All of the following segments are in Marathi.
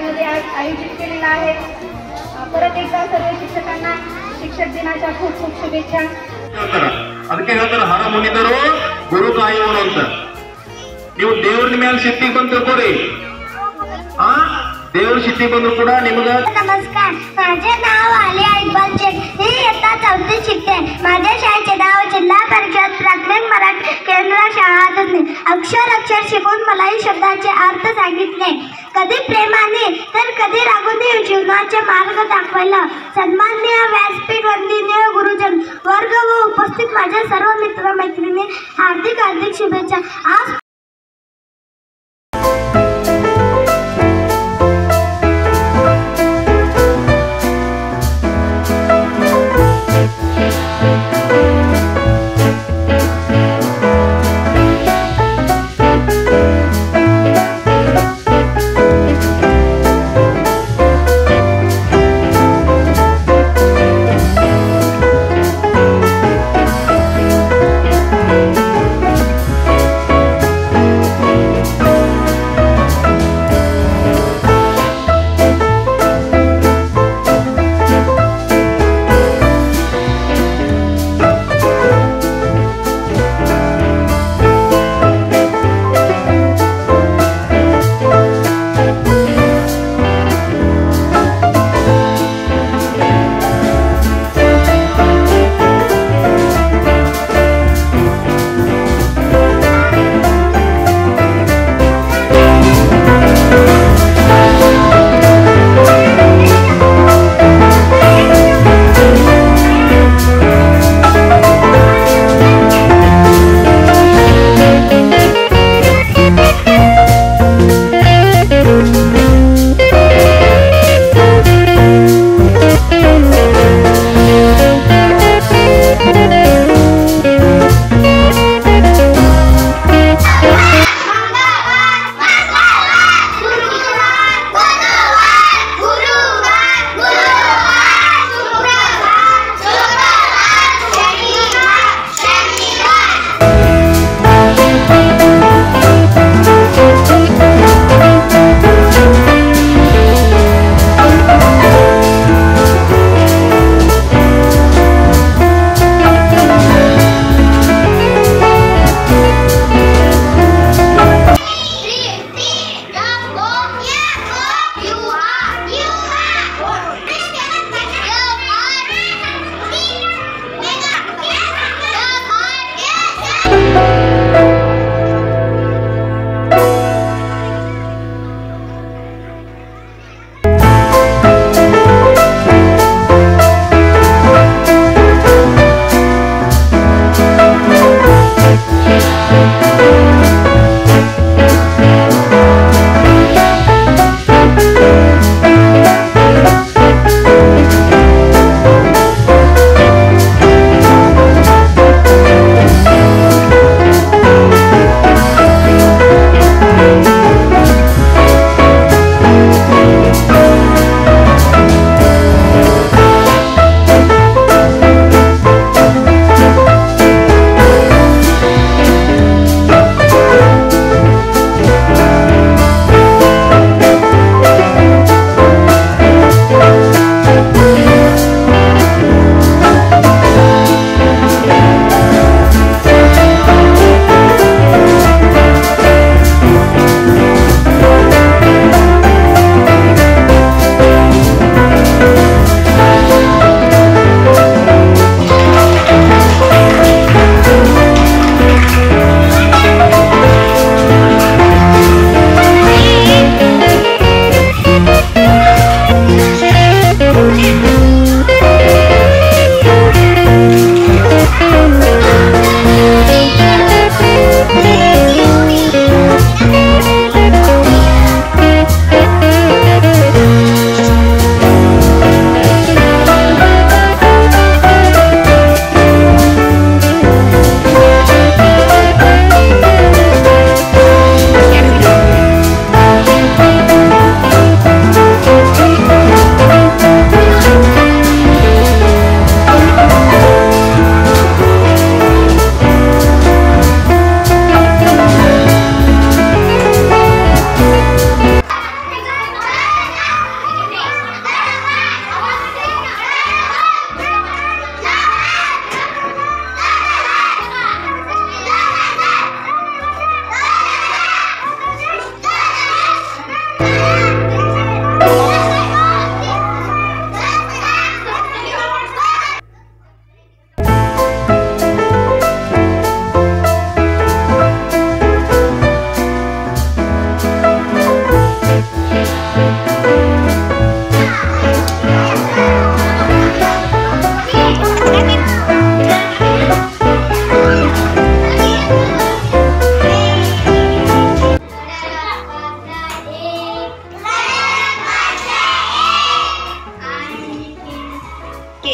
शाळेमध्ये आयोजित केलेला आहे। परत एकदा सर्व शिक्षकांना शिक्षक दिनाच्या खूप खूप शुभेच्छा। ಅದಕ್ಕೆ ಹೇಳ್ತಾರೆ ಹರ ಮುನಿದರು ಗುರು ಕಾಯುವನು ಅಂತ। ನೀವು ದೇವರ ಮೇಲೆ ಶಕ್ತಿ ಬಂದು ತಿಳ್ಕೊರಿ, देवर शिट्टी बंधू ಕೂಡ ನಿಮಗೆ नमस्कार, माझे नाव आलिया इक्बाल शेख। मी इयत्ता 4वीत शिकते। माझ्या शाळेचे नाव जिल्हा परिषद प्राथमिक मराठी केंद्र शाळा दुधनी। अक्षर शिकून मला ही शब्दाचे अर्थ सांगितले। कधी प्रेमाने तर कधी रागूने जीवनाचे मार्ग दाखवला। सन्माननीय व्यासपीठ वंदनीय गुरुजन वर्ग व उपस्थित माझ्या सर्व मित्र मैत्रिणी हार्दिक शुभेच्छा। आज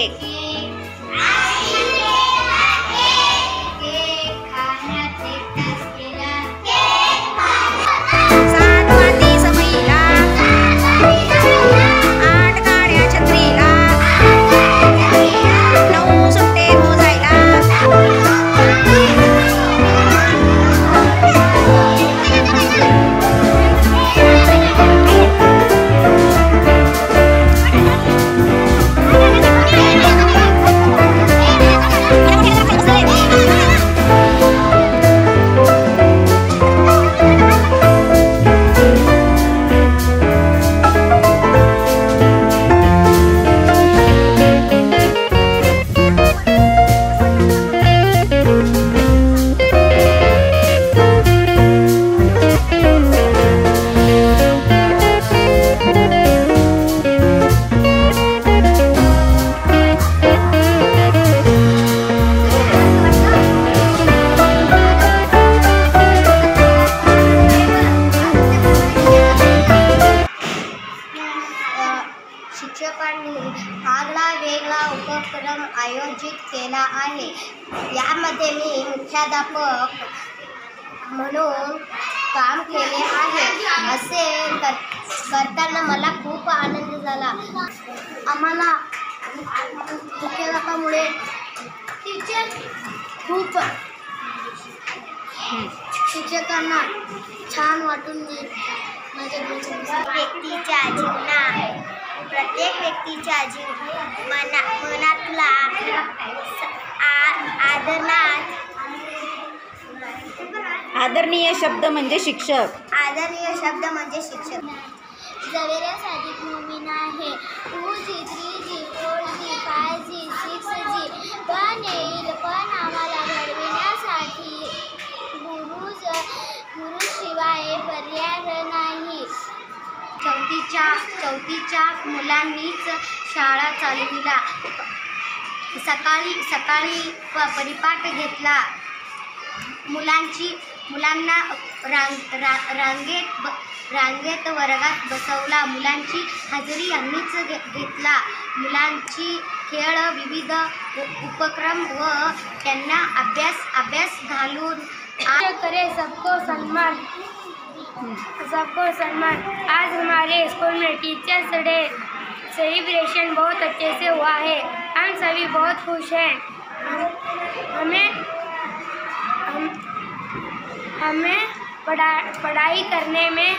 केक. सात माती समईला, आठ गाड्या छत्रीला, 9 सुट्टे मोजायला. शिक्षकांनी आगळा वेगळा उपक्रम आयोजित केला आहे. यामध्ये मी मुख्याध्यापक म्हणून काम केले आहे. असे करताना मला खूप आनंद झाला. आम्हाला मुख्याध्यापकामुळे खूप शिक्षकांना छान वाटून प्रत्येक व्यक्तीच्या मनातला आदरणीय शब्द म्हणजे शिक्षक. जवेऱ्या साधित मुमीन आहे. 2G 3G 4G 5G 6G पण येईल, पण आम्हाला घडविण्यासाठी गुरुशिवाय पर्याय नाही. चौथीच्या मुलांनीच शाळा चालविला. सकाळी परिपाठ घेतला. मुलांना रांगेत वर्गात बसवला. मुलांची हजेरी आम्हीच घेतला. मुलांची खेळ, विविध उपक्रम व त्यांना अभ्यास घालून करे सबको सम्मान. आज हमारे स्कूल में टीचर्स डे सेलिब्रेशन बहुत अच्छे से हुआ है. हम सभी बहुत खुश हैं. हमें पढ़ाई करने में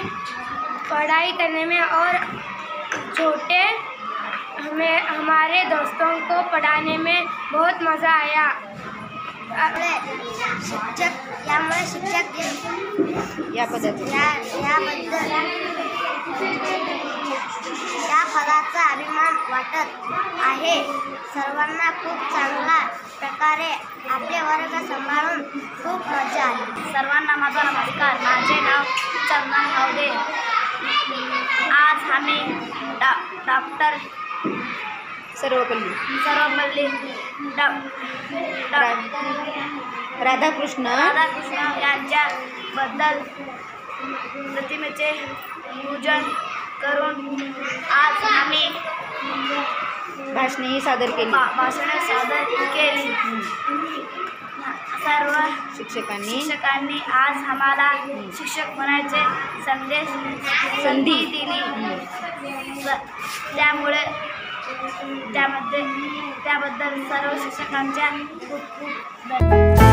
और हमारे दोस्तों को पढ़ाने में बहुत मज़ा आया. शिक्षक याबद्दल या पदाचा अभिमान वाटत आहे. सर्वांना खूप चांगला प्रकारे आपले वर्ग सांभाळून खूप मजा आली. सर्वांना माझा नमस्कार. माझे नाव चंदन गावदे. आज आम्ही डॉक्टर सर्वपल्ली राधाकृष्ण यांच्याबद्दल प्रतिमेचे पूजन करून आज आम्ही भाषणे सादर केली. सर्व शिक्षकांनी आज आम्हाला शिक्षक बनायचे संधी दिली. त्याबद्दल सर्व शिक्षकांच्या खूप खूप धन्यवाद.